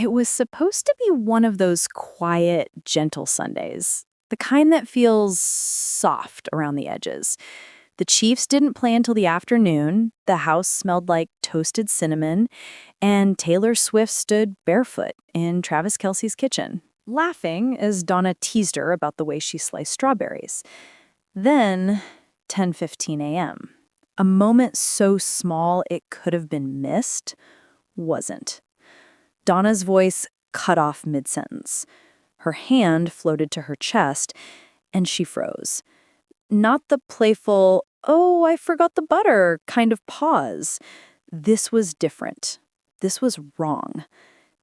It was supposed to be one of those quiet, gentle Sundays, the kind that feels soft around the edges. The Chiefs didn't play until the afternoon, the house smelled like toasted cinnamon, and Taylor Swift stood barefoot in Travis Kelce's kitchen, laughing as Donna teased her about the way she sliced strawberries. Then, 10:15 a.m. A moment so small it could have been missed, wasn't. Donna's voice cut off mid-sentence. Her hand floated to her chest, and she froze. Not the playful, oh, I forgot the butter kind of pause. This was different. This was wrong.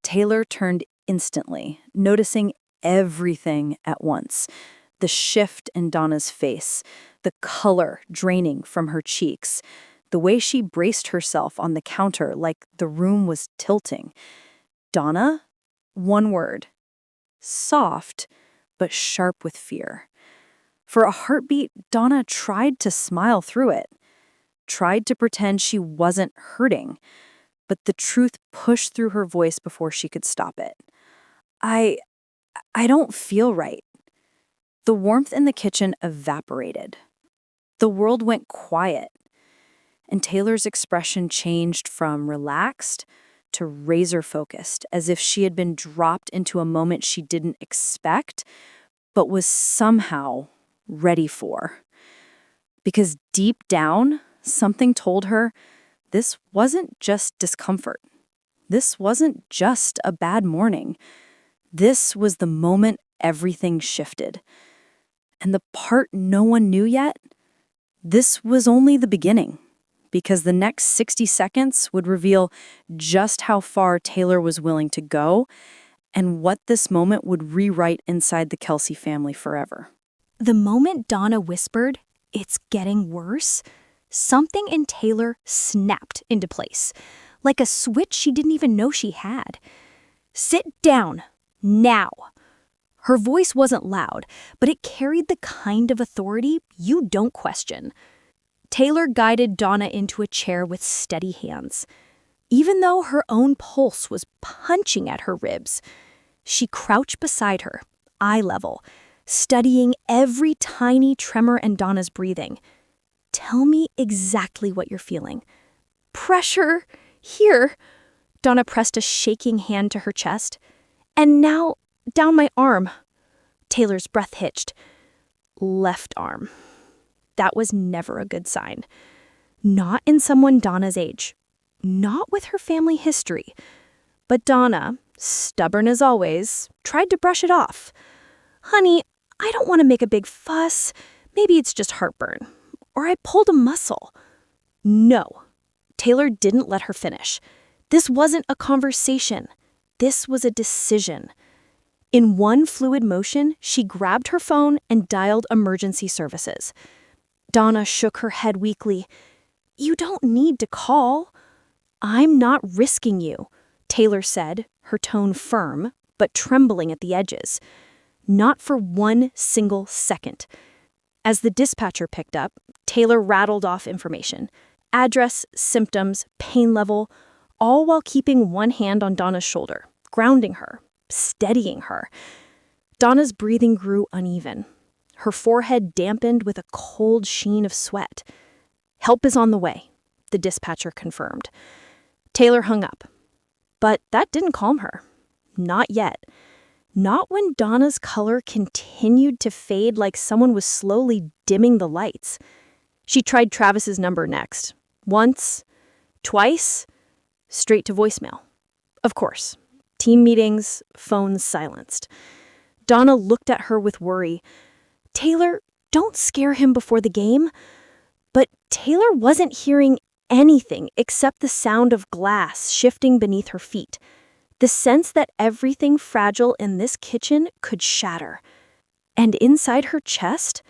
Taylor turned instantly, noticing everything at once. The shift in Donna's face, the color draining from her cheeks, the way she braced herself on the counter like the room was tilting. Donna? One word. Soft, but sharp with fear. For a heartbeat, Donna tried to smile through it, tried to pretend she wasn't hurting, but the truth pushed through her voice before she could stop it. I don't feel right. The warmth in the kitchen evaporated. The world went quiet, and Taylor's expression changed from relaxed to razor-focused, as if she had been dropped into a moment she didn't expect, but was somehow ready for. Because deep down, something told her this wasn't just discomfort. This wasn't just a bad morning. This was the moment everything shifted. And the part no one knew yet, this was only the beginning. Because the next 60 seconds would reveal just how far Taylor was willing to go and what this moment would rewrite inside the Kelce family forever. The moment Donna whispered, "It's getting worse," something in Taylor snapped into place, like a switch she didn't even know she had. "Sit down, now." Her voice wasn't loud, but it carried the kind of authority you don't question. Taylor guided Donna into a chair with steady hands. Even though her own pulse was punching at her ribs, she crouched beside her, eye level, studying every tiny tremor in Donna's breathing. "Tell me exactly what you're feeling." "Pressure, here." Donna pressed a shaking hand to her chest. "And now, down my arm." Taylor's breath hitched. Left arm. That was never a good sign. Not in someone Donna's age. Not with her family history. But Donna, stubborn as always, tried to brush it off. "Honey, I don't want to make a big fuss. Maybe it's just heartburn. Or I pulled a muscle." No. Taylor didn't let her finish. This wasn't a conversation. This was a decision. In one fluid motion, she grabbed her phone and dialed emergency services. Donna shook her head weakly. "You don't need to call." "I'm not risking you," Taylor said, her tone firm, but trembling at the edges. Not for one single second. As the dispatcher picked up, Taylor rattled off information. Address, symptoms, pain level, all while keeping one hand on Donna's shoulder, grounding her, steadying her. Donna's breathing grew uneven. Her forehead dampened with a cold sheen of sweat. "Help is on the way," the dispatcher confirmed. Taylor hung up. But that didn't calm her. Not yet. Not when Donna's color continued to fade like someone was slowly dimming the lights. She tried Travis's number next. Once, twice, straight to voicemail. Of course. Team meetings, phones silenced. Donna looked at her with worry. "Taylor, don't scare him before the game." But Taylor wasn't hearing anything except the sound of glass shifting beneath her feet. The sense that everything fragile in this kitchen could shatter. And inside her chest,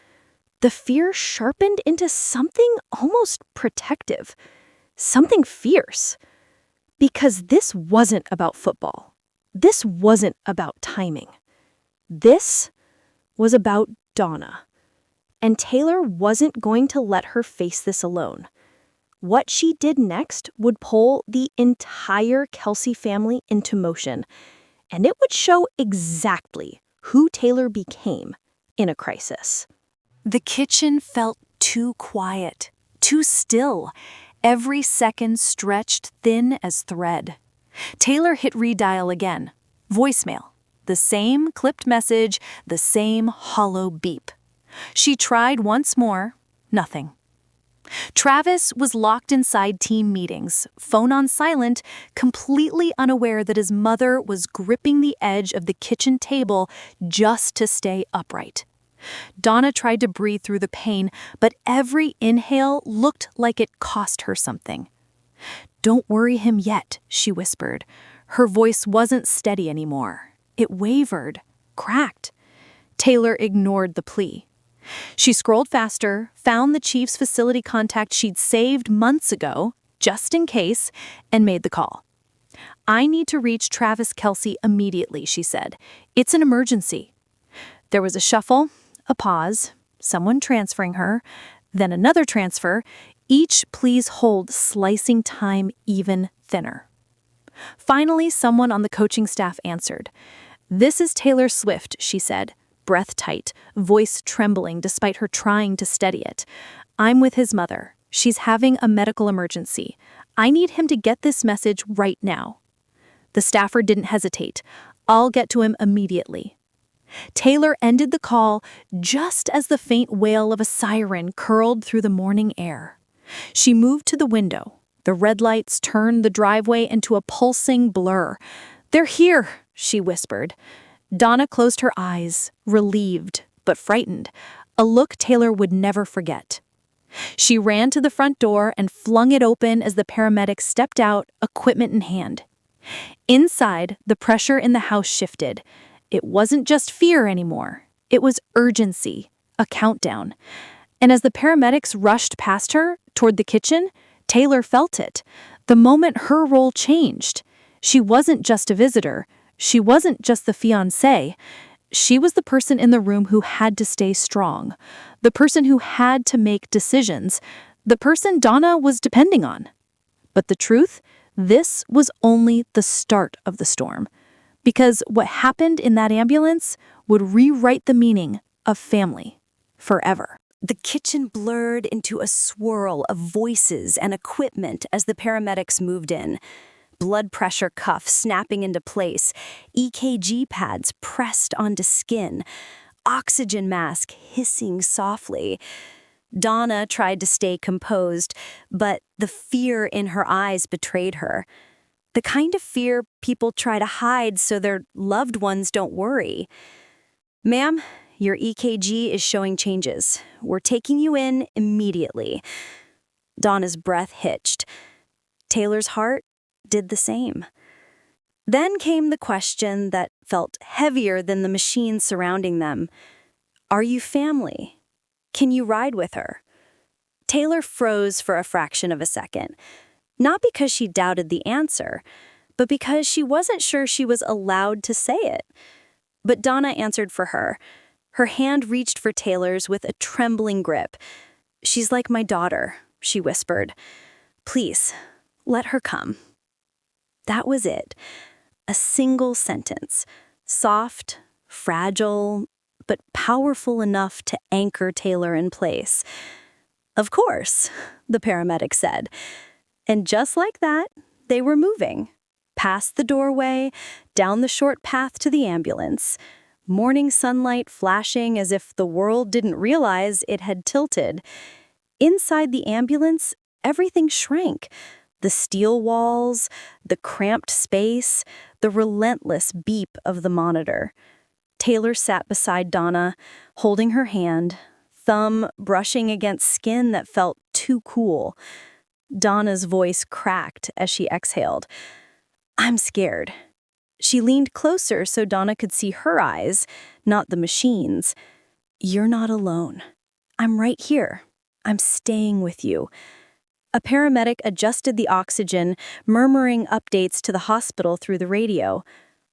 the fear sharpened into something almost protective. Something fierce. Because this wasn't about football. This wasn't about timing. This was about Donna. And Taylor wasn't going to let her face this alone. What she did next would pull the entire Kelce family into motion. and it would show exactly who Taylor became in a crisis. The kitchen felt too quiet, too still. Every second stretched thin as thread. Taylor hit redial again. Voicemail. The same clipped message, the same hollow beep. She tried once more. Nothing. Travis was locked inside team meetings, phone on silent, completely unaware that his mother was gripping the edge of the kitchen table just to stay upright. Donna tried to breathe through the pain, but every inhale looked like it cost her something. "Don't worry him yet," she whispered. Her voice wasn't steady anymore. It wavered, cracked. Taylor ignored the plea. She scrolled faster, found the chief's facility contact she'd saved months ago, just in case, and made the call. "I need to reach Travis Kelce immediately," she said. "It's an emergency." There was a shuffle, a pause, someone transferring her, then another transfer, each "please hold" slicing time even thinner. Finally, someone on the coaching staff answered. "This is Taylor Swift," she said, breath tight, voice trembling despite her trying to steady it. "I'm with his mother. She's having a medical emergency. I need him to get this message right now." The staffer didn't hesitate. "I'll get to him immediately." Taylor ended the call just as the faint wail of a siren curled through the morning air. She moved to the window. The red lights turned the driveway into a pulsing blur. "They're here," she whispered. Donna closed her eyes, relieved but frightened, a look Taylor would never forget. She ran to the front door and flung it open as the paramedics stepped out, equipment in hand. Inside, the pressure in the house shifted. It wasn't just fear anymore. It was urgency, a countdown. And as the paramedics rushed past her, toward the kitchen, Taylor felt it. The moment her role changed. She wasn't just a visitor. She wasn't just the fiancée. She was the person in the room who had to stay strong. The person who had to make decisions. The person Donna was depending on. But the truth? This was only the start of the storm. Because what happened in that ambulance would rewrite the meaning of family forever. The kitchen blurred into a swirl of voices and equipment as the paramedics moved in. Blood pressure cuff snapping into place, EKG pads pressed onto skin, oxygen mask hissing softly. Donna tried to stay composed, but the fear in her eyes betrayed her. The kind of fear people try to hide so their loved ones don't worry. "Ma'am, your EKG is showing changes. We're taking you in immediately." Donna's breath hitched. Taylor's heart did the same. Then came the question that felt heavier than the machines surrounding them. "Are you family? Can you ride with her?" Taylor froze for a fraction of a second. Not because she doubted the answer, but because she wasn't sure she was allowed to say it. But Donna answered for her. Her hand reached for Taylor's with a trembling grip. "She's like my daughter," she whispered. "Please, let her come." That was it. A single sentence. Soft, fragile, but powerful enough to anchor Taylor in place. "Of course," the paramedic said. And just like that, they were moving. Past the doorway, down the short path to the ambulance. Morning sunlight flashing as if the world didn't realize it had tilted. Inside the ambulance, everything shrank. The steel walls, the cramped space, the relentless beep of the monitor. Taylor sat beside Donna, holding her hand, thumb brushing against skin that felt too cool. Donna's voice cracked as she exhaled. "I'm scared." She leaned closer so Donna could see her eyes, not the machine's. "You're not alone. I'm right here. I'm staying with you." A paramedic adjusted the oxygen, murmuring updates to the hospital through the radio.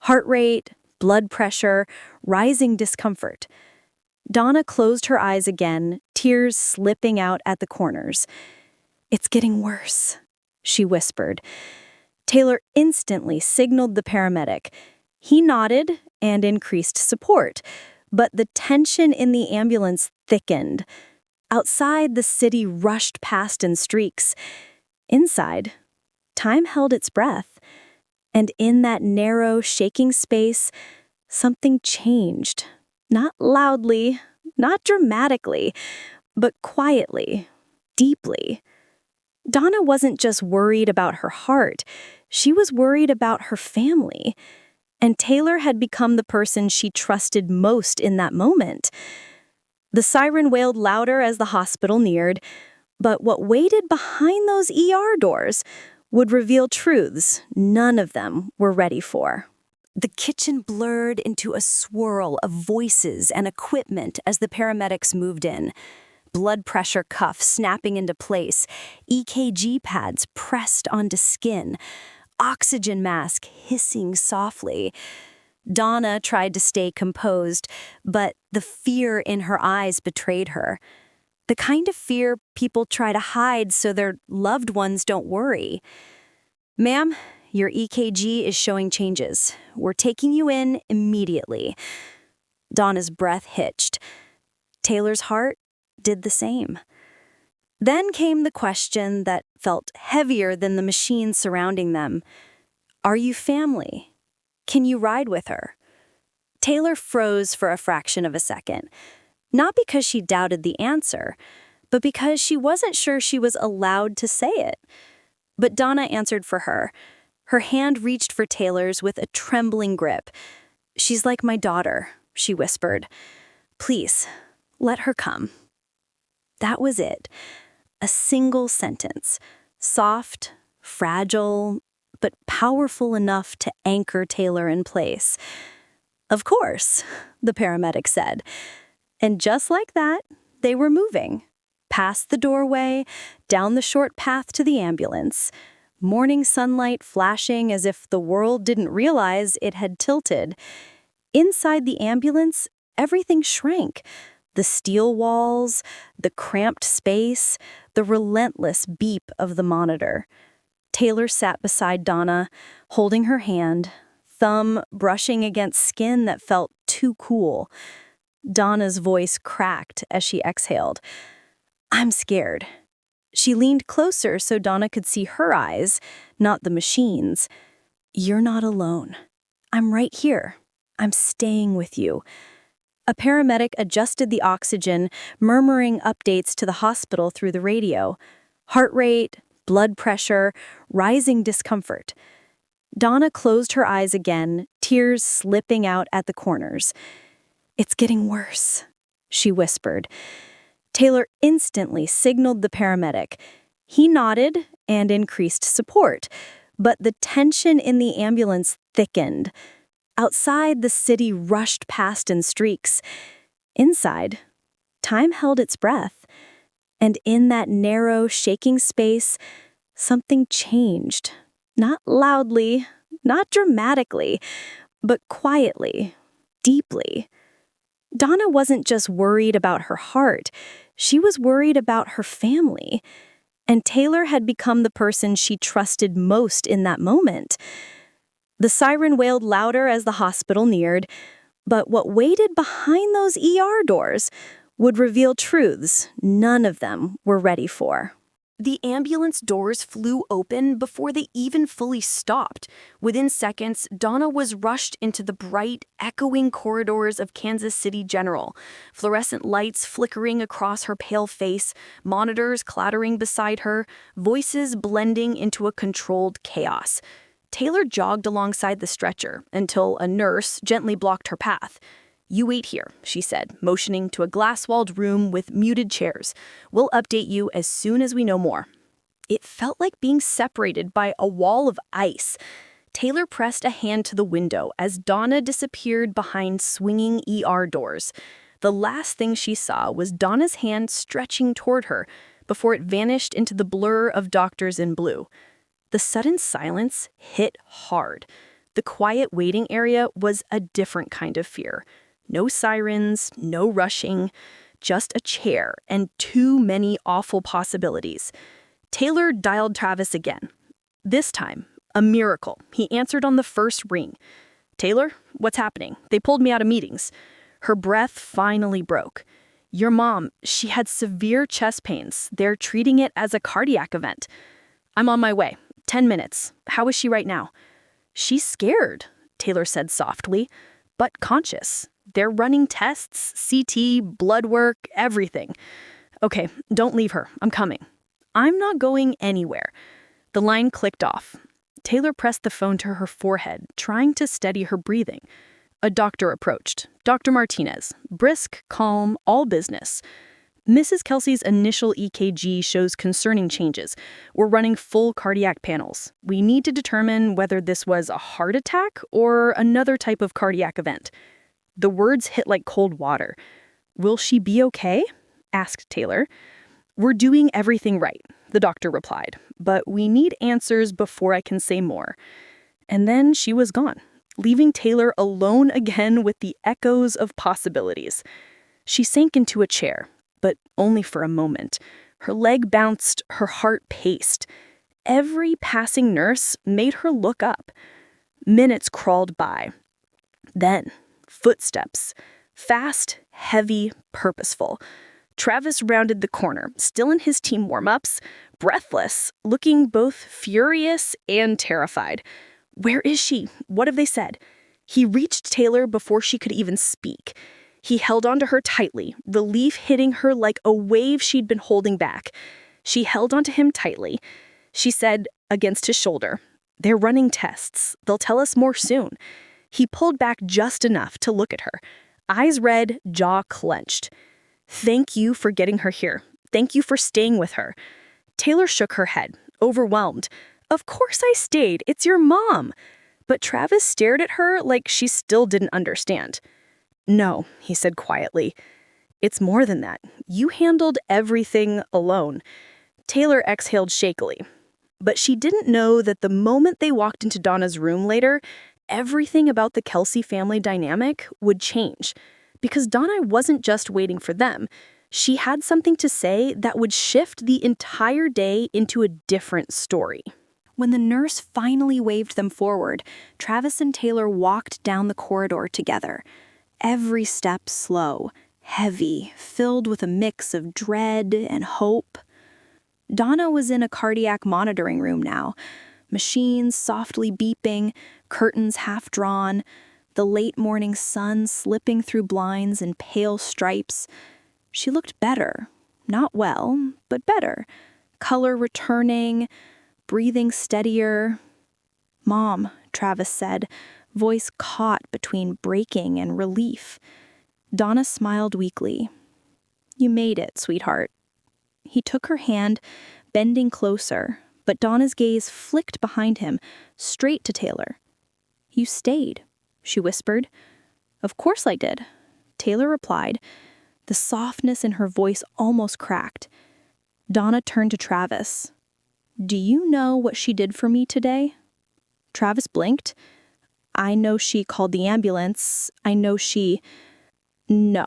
Heart rate, blood pressure, rising discomfort. Donna closed her eyes again, tears slipping out at the corners. "It's getting worse," she whispered. Taylor instantly signaled the paramedic. He nodded and increased support, but the tension in the ambulance thickened. Outside, the city rushed past in streaks. Inside, time held its breath. And in that narrow, shaking space, something changed. Not loudly, not dramatically, but quietly, deeply. Donna wasn't just worried about her heart. She was worried about her family. And Taylor had become the person she trusted most in that moment. The siren wailed louder as the hospital neared, but what waited behind those ER doors would reveal truths none of them were ready for. The kitchen blurred into a swirl of voices and equipment as the paramedics moved in. Blood pressure cuff snapping into place, EKG pads pressed onto skin, oxygen mask hissing softly. Donna tried to stay composed, but the fear in her eyes betrayed her. The kind of fear people try to hide so their loved ones don't worry. "Ma'am, your EKG is showing changes. We're taking you in immediately." Donna's breath hitched. Taylor's heart did the same. Then came the question that felt heavier than the machines surrounding them. "Are you family? Can you ride with her?" Taylor froze for a fraction of a second. Not because she doubted the answer, but because she wasn't sure she was allowed to say it. But Donna answered for her. Her hand reached for Taylor's with a trembling grip. "She's like my daughter," she whispered. "Please, let her come." That was it. A single sentence. Soft, fragile, but powerful enough to anchor Taylor in place. "Of course," the paramedic said. And just like that, they were moving. Past the doorway, down the short path to the ambulance. Morning sunlight flashing as if the world didn't realize it had tilted. Inside the ambulance, everything shrank. The steel walls, the cramped space, the relentless beep of the monitor. Taylor sat beside Donna, holding her hand, thumb brushing against skin that felt too cool. Donna's voice cracked as she exhaled. "I'm scared." She leaned closer so Donna could see her eyes, not the machines. "You're not alone. I'm right here. I'm staying with you." A paramedic adjusted the oxygen, murmuring updates to the hospital through the radio. Heart rate, blood pressure, rising discomfort. Donna closed her eyes again, tears slipping out at the corners. "It's getting worse," she whispered. Taylor instantly signaled the paramedic. He nodded and increased support, but the tension in the ambulance thickened. Outside, the city rushed past in streaks. Inside, time held its breath. And in that narrow, shaking space, something changed. Not loudly, not dramatically, but quietly, deeply. Donna wasn't just worried about her heart. She was worried about her family. And Taylor had become the person she trusted most in that moment. The siren wailed louder as the hospital neared, but what waited behind those ER doors would reveal truths none of them were ready for. The ambulance doors flew open before they even fully stopped. Within seconds, Donna was rushed into the bright, echoing corridors of Kansas City General, fluorescent lights flickering across her pale face, monitors clattering beside her, voices blending into a controlled chaos. Taylor jogged alongside the stretcher until a nurse gently blocked her path. "You wait here," she said, motioning to a glass-walled room with muted chairs. "We'll update you as soon as we know more." It felt like being separated by a wall of ice. Taylor pressed a hand to the window as Donna disappeared behind swinging ER doors. The last thing she saw was Donna's hand stretching toward her before it vanished into the blur of doctors in blue. The sudden silence hit hard. The quiet waiting area was a different kind of fear. No sirens, no rushing, just a chair and too many awful possibilities. Taylor dialed Travis again. This time, a miracle. He answered on the first ring. Taylor, what's happening? They pulled me out of meetings. Her breath finally broke. Your mom, she had severe chest pains. They're treating it as a cardiac event. I'm on my way. 10 minutes. How is she right now? She's scared, Taylor said softly, but conscious. They're running tests, CT, blood work, everything. Okay, don't leave her. I'm coming. I'm not going anywhere. The line clicked off. Taylor pressed the phone to her forehead, trying to steady her breathing. A doctor approached. Dr. Martinez. Brisk, calm, all business. Mrs. Kelce's initial EKG shows concerning changes. We're running full cardiac panels. We need to determine whether this was a heart attack or another type of cardiac event. The words hit like cold water. Will she be okay? Asked Taylor. We're doing everything right, the doctor replied, but we need answers before I can say more. And then she was gone, leaving Taylor alone again with the echoes of possibilities. She sank into a chair, but only for a moment. Her leg bounced, her heart paced. Every passing nurse made her look up. Minutes crawled by. Then, footsteps. Fast, heavy, purposeful. Travis rounded the corner, still in his team warm-ups, breathless, looking both furious and terrified. Where is she? What have they said? He reached Taylor before she could even speak. He held onto her tightly, the leaf hitting her like a wave she'd been holding back. She held onto him tightly. She said, against his shoulder, "They're running tests. They'll tell us more soon." He pulled back just enough to look at her. Eyes red, jaw clenched. "Thank you for getting her here. Thank you for staying with her." Taylor shook her head, overwhelmed. "Of course I stayed. It's your mom." But Travis stared at her like she still didn't understand. "No," he said quietly. "It's more than that. You handled everything alone." Taylor exhaled shakily. But she didn't know that the moment they walked into Donna's room later, everything about the Kelce family dynamic would change. Because Donna wasn't just waiting for them. She had something to say that would shift the entire day into a different story. When the nurse finally waved them forward, Travis and Taylor walked down the corridor together. Every step slow, heavy, filled with a mix of dread and hope. Donna was in a cardiac monitoring room now. Machines softly beeping, curtains half drawn, the late morning sun slipping through blinds in pale stripes. She looked better. Not well, but better. Color returning, breathing steadier. "Mom," Travis said, voice caught between breaking and relief. Donna smiled weakly. "You made it, sweetheart." He took her hand, bending closer, but Donna's gaze flicked behind him, straight to Taylor. "You stayed," she whispered. "Of course I did," Taylor replied. The softness in her voice almost cracked. Donna turned to Travis. "Do you know what she did for me today?" Travis blinked. "I know she called the ambulance. I know she—" "No,"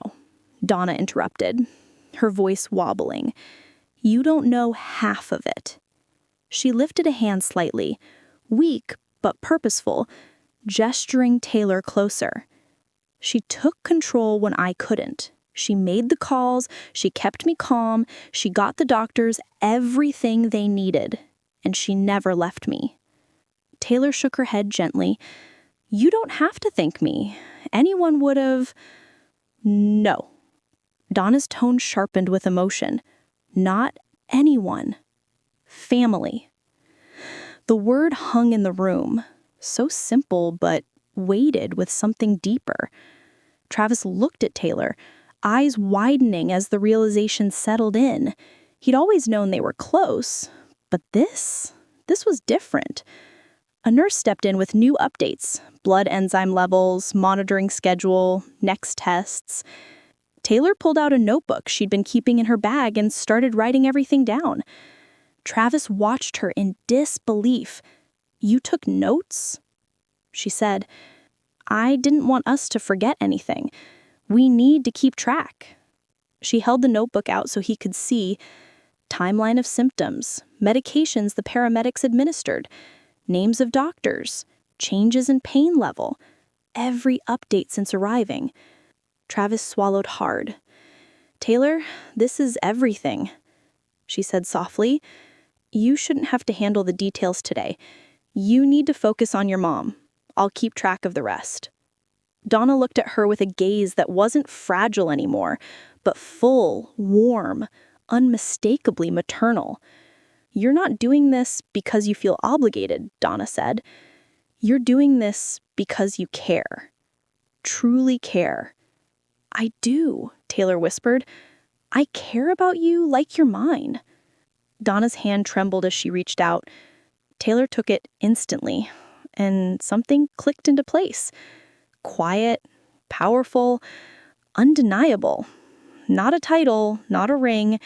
Donna interrupted, her voice wobbling. "You don't know half of it." She lifted a hand slightly, weak but purposeful, gesturing Taylor closer. "She took control when I couldn't. She made the calls, she kept me calm, she got the doctors everything they needed, and she never left me." Taylor shook her head gently. "You don't have to thank me. Anyone would have—" "No." Donna's tone sharpened with emotion. "Not anyone. Family." The word hung in the room, so simple but weighted with something deeper. Travis looked at Taylor, eyes widening as the realization settled in. He'd always known they were close, but this was different. A nurse stepped in with new updates, blood enzyme levels, monitoring schedule, next tests. Taylor pulled out a notebook she'd been keeping in her bag and started writing everything down. Travis watched her in disbelief. "You took notes?" She said, "I didn't want us to forget anything. We need to keep track." She held the notebook out so he could see. Timeline of symptoms, medications the paramedics administered, names of doctors, changes in pain level. every update since arriving. Travis swallowed hard. "Taylor, this is everything," she said softly. "You shouldn't have to handle the details today. You need to focus on your mom. I'll keep track of the rest." Donna looked at her with a gaze that wasn't fragile anymore, but full, warm, unmistakably maternal. "You're not doing this because you feel obligated," Donna said. "You're doing this because you care. Truly care." "I do," Taylor whispered. "I care about you like you're mine." Donna's hand trembled as she reached out. Taylor took it instantly, and something clicked into place. Quiet, powerful, undeniable. Not a title, not a ring,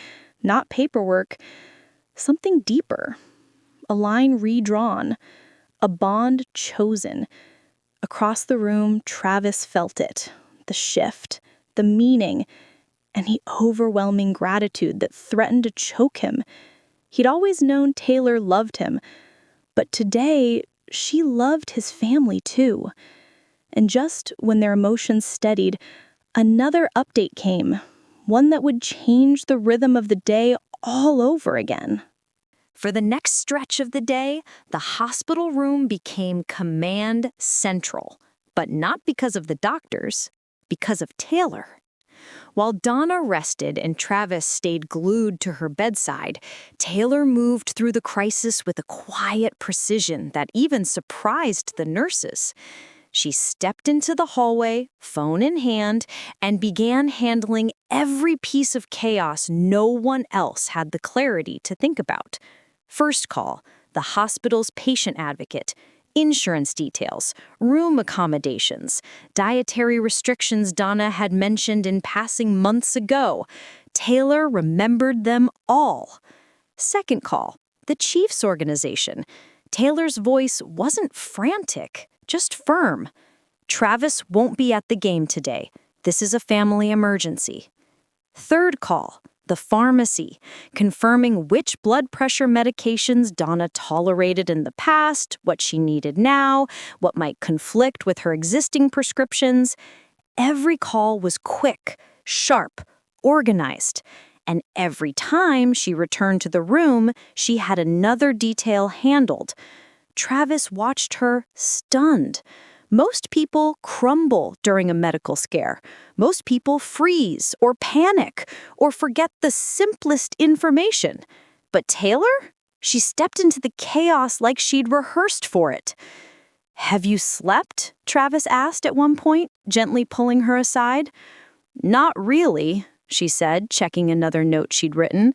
not paperwork. Something deeper. A line redrawn. A bond chosen. Across the room, Travis felt it. The shift, the meaning, and the overwhelming gratitude that threatened to choke him. He'd always known Taylor loved him, but today, she loved his family too. And just when their emotions steadied, another update came, one that would change the rhythm of the day all over again. For the next stretch of the day, the hospital room became command central, but not because of the doctors, because of Taylor. While Donna rested and Travis stayed glued to her bedside, Taylor moved through the crisis with a quiet precision that even surprised the nurses. She stepped into the hallway, phone in hand, and began handling every piece of chaos no one else had the clarity to think about. First call, the hospital's patient advocate, insurance details, room accommodations, dietary restrictions Donna had mentioned in passing months ago. Taylor remembered them all. Second call, the chief's organization. Taylor's voice wasn't frantic, just firm. "Travis won't be at the game today. This is a family emergency." Third call, the pharmacy, confirming which blood pressure medications Donna tolerated in the past, what she needed now, what might conflict with her existing prescriptions. Every call was quick, sharp, organized. And every time she returned to the room, she had another detail handled. Travis watched her, stunned. Most people crumble during a medical scare. Most people freeze or panic or forget the simplest information. But Taylor? She stepped into the chaos like she'd rehearsed for it. "Have you slept?" Travis asked at one point, gently pulling her aside. "Not really," she said, checking another note she'd written.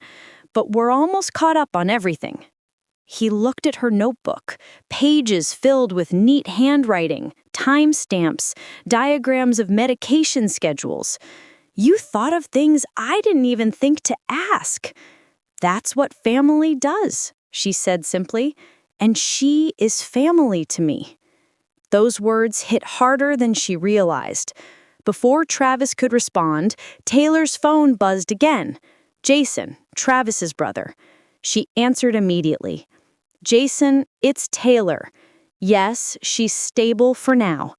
"But we're almost caught up on everything." He looked at her notebook, pages filled with neat handwriting, timestamps, diagrams of medication schedules. "You thought of things I didn't even think to ask." "That's what family does," she said simply, "and she is family to me." Those words hit harder than she realized. Before Travis could respond, Taylor's phone buzzed again. Jason, Travis's brother. She answered immediately. "Jason, it's Taylor. Yes, she's stable for now.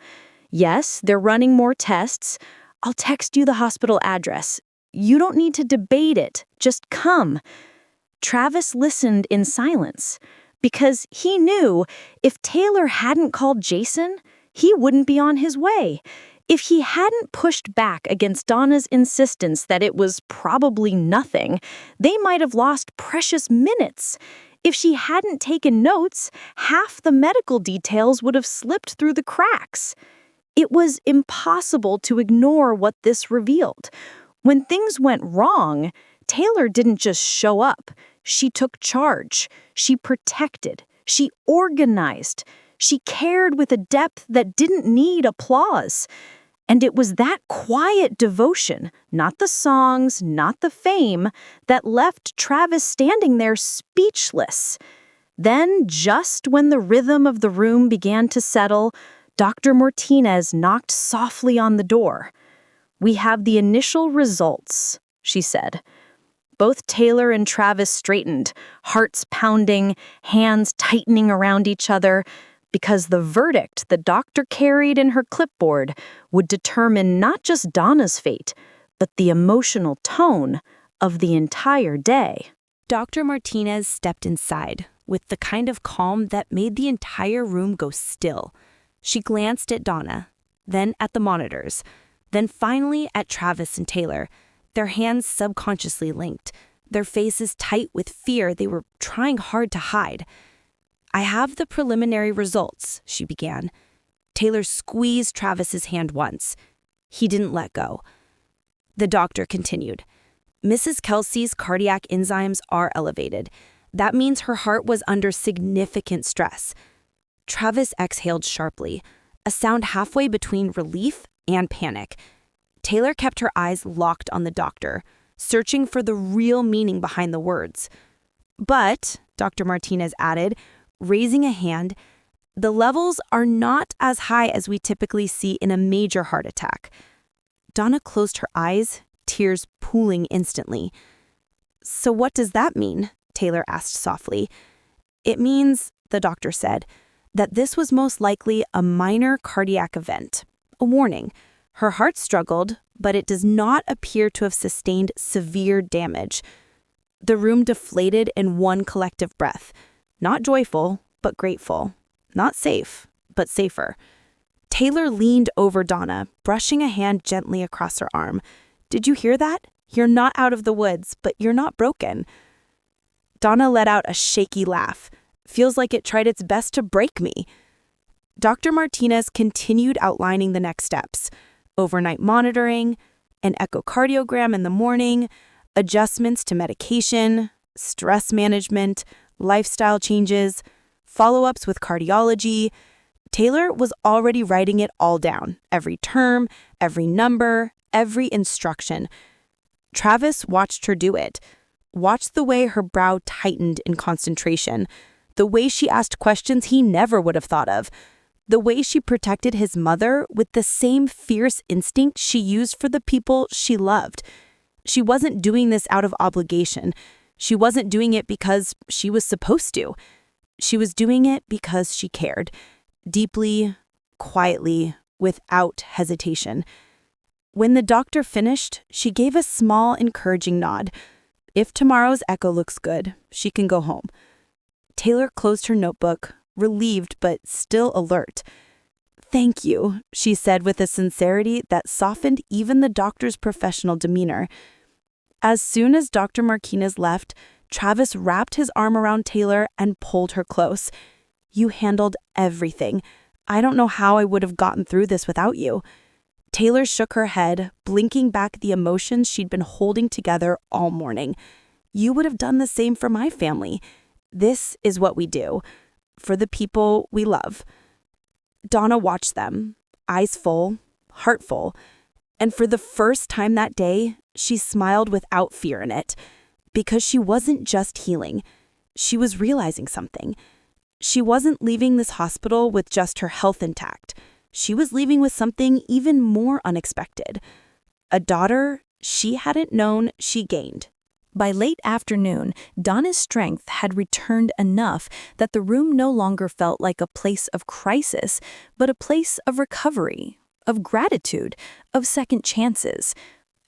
Yes, they're running more tests. I'll text you the hospital address. You don't need to debate it. Just come." Travis listened in silence because he knew if Taylor hadn't called Jason, he wouldn't be on his way. If he hadn't pushed back against Donna's insistence that it was probably nothing, they might have lost precious minutes. If she hadn't taken notes, half the medical details would have slipped through the cracks. It was impossible to ignore what this revealed. When things went wrong, Taylor didn't just show up. She took charge. She protected. She organized. She cared with a depth that didn't need applause. And it was that quiet devotion, not the songs, not the fame, that left Travis standing there speechless. Then, just when the rhythm of the room began to settle, Dr. Martinez knocked softly on the door. "We have the initial results," she said. Both Taylor and Travis straightened, hearts pounding, hands tightening around each other. because the verdict the doctor carried in her clipboard would determine not just Donna's fate, but the emotional tone of the entire day. Dr. Martinez stepped inside with the kind of calm that made the entire room go still. She glanced at Donna, then at the monitors, then finally at Travis and Taylor, their hands subconsciously linked, their faces tight with fear they were trying hard to hide. "I have the preliminary results," she began. Taylor squeezed Travis's hand once. He didn't let go. The doctor continued. "Mrs. Kelce's cardiac enzymes are elevated. That means her heart was under significant stress." Travis exhaled sharply, a sound halfway between relief and panic. Taylor kept her eyes locked on the doctor, searching for the real meaning behind the words. "But," Dr. Martinez added, raising a hand, "the levels are not as high as we typically see in a major heart attack." Donna closed her eyes, tears pooling instantly. "So what does that mean?" Taylor asked softly. "It means," the doctor said, "that this was most likely a minor cardiac event. A warning. Her heart struggled, but it does not appear to have sustained severe damage." The room deflated in one collective breath. Not joyful, but grateful. Not safe, but safer. Taylor leaned over Donna, brushing a hand gently across her arm. "Did you hear that? You're not out of the woods, but you're not broken." Donna let out a shaky laugh. "Feels like it tried its best to break me." Dr. Martinez continued outlining the next steps. Overnight monitoring, an echocardiogram in the morning, adjustments to medication, stress management, lifestyle changes, follow-ups with cardiology. Taylor was already writing it all down, every term, every number, every instruction. Travis watched her do it, watched the way her brow tightened in concentration, the way she asked questions he never would have thought of, the way she protected his mother with the same fierce instinct she used for the people she loved. She wasn't doing this out of obligation. She wasn't doing it because she was supposed to. She was doing it because she cared, deeply, quietly, without hesitation. When the doctor finished, she gave a small, encouraging nod. If tomorrow's echo looks good, she can go home. Taylor closed her notebook, relieved but still alert. "Thank you," she said with a sincerity that softened even the doctor's professional demeanor. As soon as Dr. Martinez left, Travis wrapped his arm around Taylor and pulled her close. "You handled everything. I don't know how I would have gotten through this without you." Taylor shook her head, blinking back the emotions she'd been holding together all morning. "You would have done the same for my family. This is what we do. For the people we love." Donna watched them, eyes full, heart full, and for the first time that day, she smiled without fear in it, because she wasn't just healing. She was realizing something. She wasn't leaving this hospital with just her health intact. She was leaving with something even more unexpected. A daughter she hadn't known she gained. By late afternoon, Donna's strength had returned enough that the room no longer felt like a place of crisis, but a place of recovery, of gratitude, of second chances.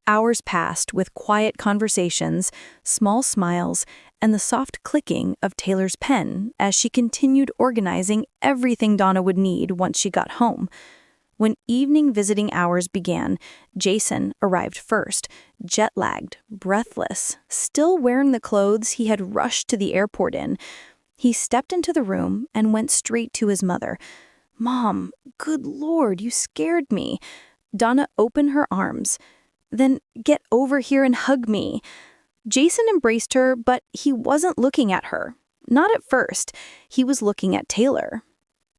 Hours passed with quiet conversations, small smiles, and the soft clicking of Taylor's pen as she continued organizing everything Donna would need once she got home. When evening visiting hours began, Jason arrived first, jet-lagged, breathless, still wearing the clothes he had rushed to the airport in. He stepped into the room and went straight to his mother. "Mom, good Lord, you scared me." Donna opened her arms. "Then get over here and hug me." Jason embraced her, but he wasn't looking at her. Not at first. He was looking at Taylor.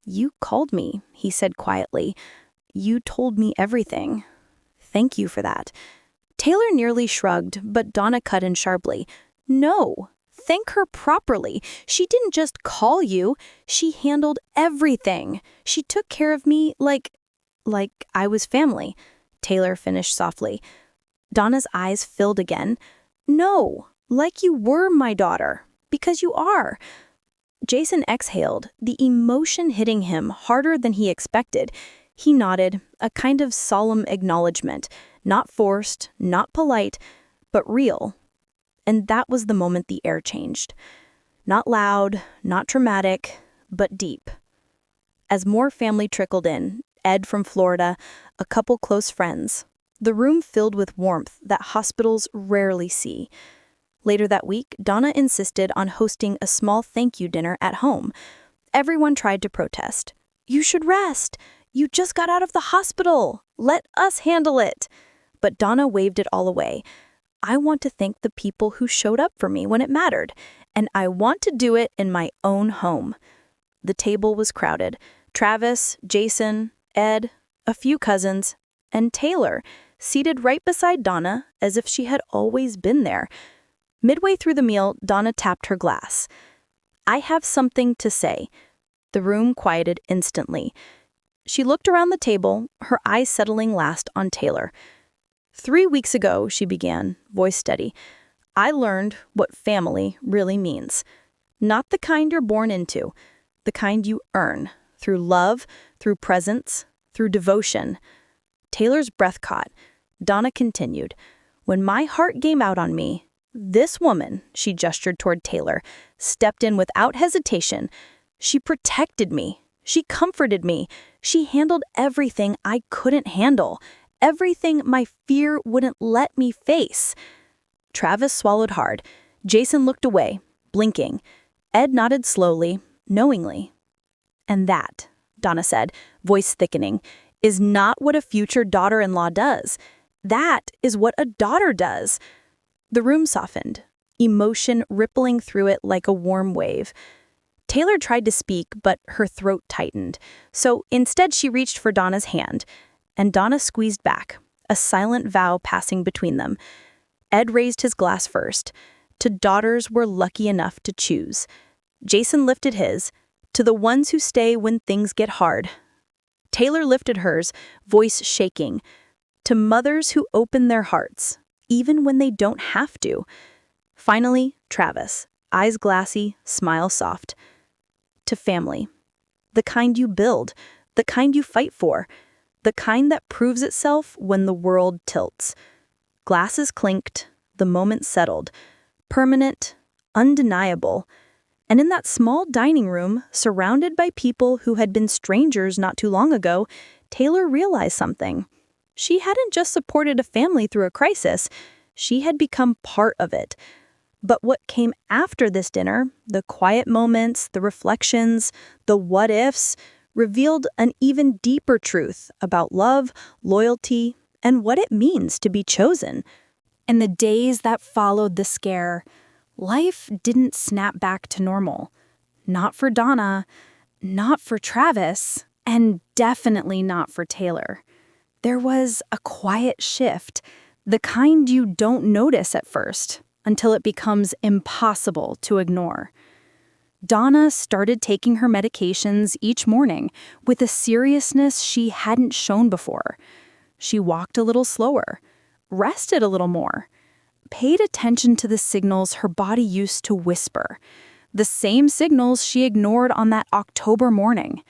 "You called me," he said quietly. "You told me everything. Thank you for that." Taylor nearly shrugged, but Donna cut in sharply. "No, thank her properly. She didn't just call you. She handled everything. She took care of me like I was family," Taylor finished softly. Donna's eyes filled again. "No, like you were my daughter, because you are." Jason exhaled, the emotion hitting him harder than he expected. He nodded, a kind of solemn acknowledgement, not forced, not polite, but real. And that was the moment the air changed. Not loud, not dramatic, but deep. As more family trickled in, Ed from Florida, a couple close friends, the room filled with warmth that hospitals rarely see. Later that week, Donna insisted on hosting a small thank you dinner at home. Everyone tried to protest. "You should rest. You just got out of the hospital. Let us handle it." But Donna waved it all away. "I want to thank the people who showed up for me when it mattered, and I want to do it in my own home." The table was crowded. Travis, Jason, Ed, a few cousins, and Taylor, seated right beside Donna as if she had always been there. Midway through the meal, Donna tapped her glass. "I have something to say." The room quieted instantly. She looked around the table, her eyes settling last on Taylor. "3 weeks ago," she began, voice steady, "I learned what family really means. Not the kind you're born into, the kind you earn, through love, through presence, through devotion." Taylor's breath caught. Donna continued, "When my heart gave out on me, this woman," she gestured toward Taylor, "stepped in without hesitation. She protected me. She comforted me. She handled everything I couldn't handle, everything my fear wouldn't let me face." Travis swallowed hard. Jason looked away, blinking. Ed nodded slowly, knowingly. "And that," Donna said, voice thickening, "is not what a future daughter-in-law does. That is what a daughter does." The room softened, emotion rippling through it like a warm wave. Taylor tried to speak, but her throat tightened. So instead she reached for Donna's hand, and Donna squeezed back, a silent vow passing between them. Ed raised his glass first, to daughters we're lucky enough to choose. Jason lifted his, to the ones who stay when things get hard. Taylor lifted hers, voice shaking, to mothers who open their hearts, even when they don't have to. Finally, Travis, eyes glassy, smile soft. To family. The kind you build, the kind you fight for, the kind that proves itself when the world tilts. Glasses clinked, the moment settled. Permanent, undeniable. And in that small dining room, surrounded by people who had been strangers not too long ago, Taylor realized something. She hadn't just supported a family through a crisis, she had become part of it. But what came after this dinner, the quiet moments, the reflections, the what-ifs, revealed an even deeper truth about love, loyalty, and what it means to be chosen. In the days that followed the scare, life didn't snap back to normal. Not for Donna, not for Travis, and definitely not for Taylor. There was a quiet shift, the kind you don't notice at first, until it becomes impossible to ignore. Donna started taking her medications each morning with a seriousness she hadn't shown before. She walked a little slower, rested a little more, paid attention to the signals her body used to whisper, the same signals she ignored on that October morning.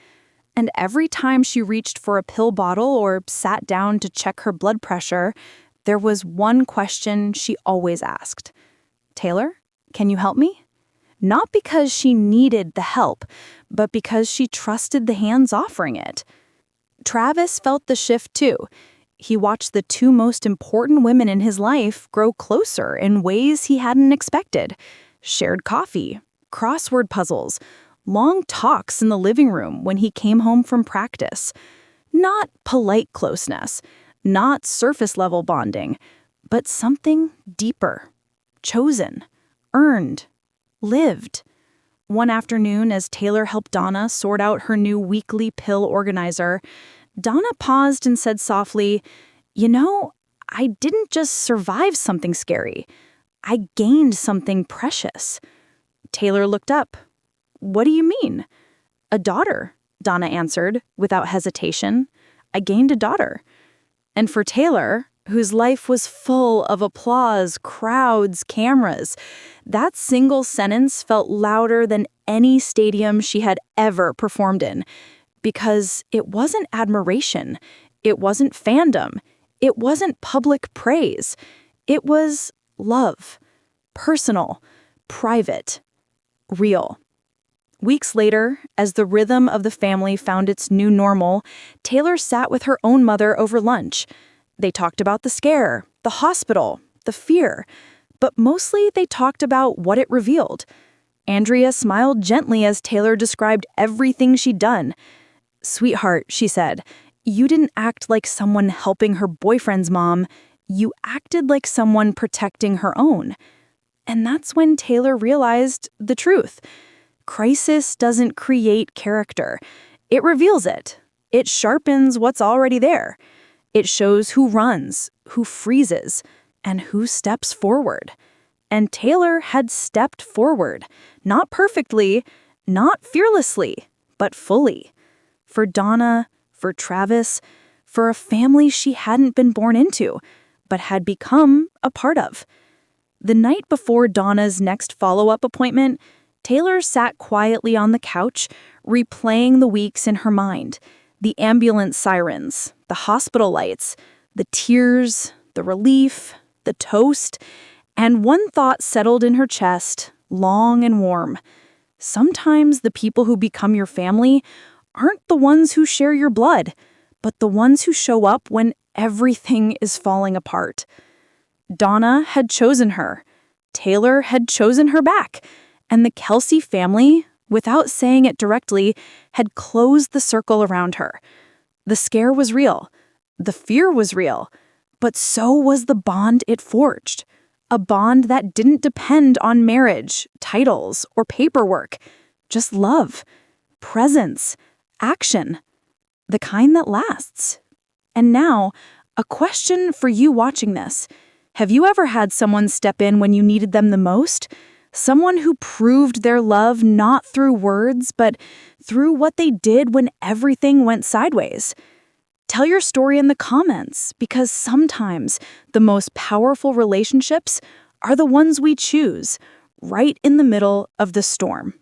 And every time she reached for a pill bottle or sat down to check her blood pressure, there was one question she always asked. "Taylor, can you help me?" Not because she needed the help, but because she trusted the hands offering it. Travis felt the shift too. He watched the two most important women in his life grow closer in ways he hadn't expected. Shared coffee, crossword puzzles, long talks in the living room when he came home from practice. Not polite closeness, not surface-level bonding, but something deeper, chosen, earned, lived. One afternoon, as Taylor helped Donna sort out her new weekly pill organizer, Donna paused and said softly, "You know, I didn't just survive something scary. I gained something precious." Taylor looked up. "What do you mean?" "A daughter," Donna answered, without hesitation. "I gained a daughter." And for Taylor, whose life was full of applause, crowds, cameras. That single sentence felt louder than any stadium she had ever performed in, because it wasn't admiration, it wasn't fandom, it wasn't public praise. It was love, personal, private, real. Weeks later, as the rhythm of the family found its new normal, Taylor sat with her own mother over lunch. They talked about the scare, the hospital, the fear, but mostly they talked about what it revealed. Andrea smiled gently as Taylor described everything she'd done. "Sweetheart," she said, "you didn't act like someone helping her boyfriend's mom. You acted like someone protecting her own." And that's when Taylor realized the truth. Crisis doesn't create character. It reveals it. It sharpens what's already there. It shows who runs, who freezes, and who steps forward. And Taylor had stepped forward, not perfectly, not fearlessly, but fully. For Donna, for Travis, for a family she hadn't been born into, but had become a part of. The night before Donna's next follow-up appointment, Taylor sat quietly on the couch, replaying the weeks in her mind. The ambulance sirens, the hospital lights, the tears, the relief, the toast, and one thought settled in her chest, long and warm. Sometimes the people who become your family aren't the ones who share your blood, but the ones who show up when everything is falling apart. Donna had chosen her. Taylor had chosen her back. And the Kelce family, without saying it directly, had closed the circle around her. The scare was real. The fear was real. But so was the bond it forged. A bond that didn't depend on marriage, titles, or paperwork. Just love, presence, action. The kind that lasts. And now, a question for you watching this. Have you ever had someone step in when you needed them the most? Someone who proved their love not through words, but through what they did when everything went sideways. Tell your story in the comments, because sometimes the most powerful relationships are the ones we choose, right in the middle of the storm.